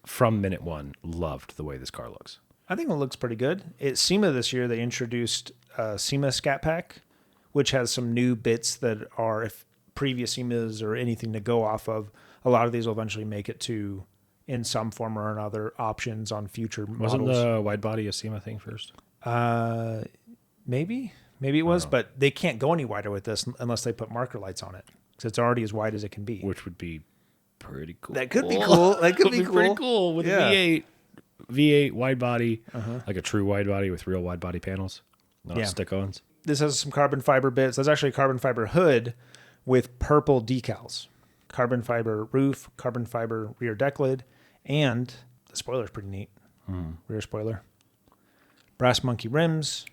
from minute one, loved the way this car looks. I think it looks pretty good. At SEMA this year, they introduced SEMA Scat Pack, which has some new bits that are, if previous SEMAs or anything to go off of, a lot of these will eventually make it to, in some form or another, options on future Wasn't models. the wide body a SEMA thing first? Maybe it was, but they can't go any wider with this unless they put marker lights on it, because it's already as wide as it can be. Which would be pretty cool. That could be cool. That could be cool. Pretty cool with a V8 wide body, like a true wide body with real wide body panels, not stick-ons. This has some carbon fiber bits. There's actually a carbon fiber hood with purple decals. Carbon fiber roof, carbon fiber rear deck lid, and the spoiler's pretty neat. Rear spoiler. Brass monkey rims,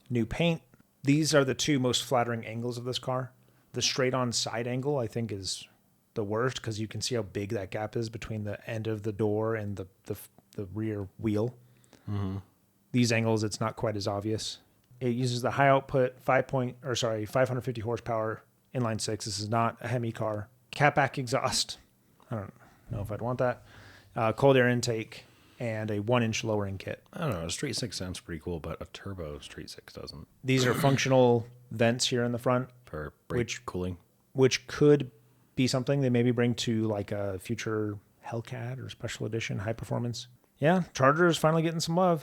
new paint. These are the two most flattering angles of this car. The straight-on side angle, I think, is the worst because you can see how big that gap is between the end of the door and the rear wheel. These angles, it's not quite as obvious. It uses the high output 550 horsepower inline six. This is not a Hemi car. Catback exhaust. I don't know if I'd want that. Cold air intake and a 1-inch lowering kit. I don't know. A Street 6 sounds pretty cool, but a turbo Street 6 doesn't. These are functional vents here in the front. For brake cooling. Which could be something they maybe bring to like a future Hellcat or special edition high performance. Yeah, Charger is finally getting some love.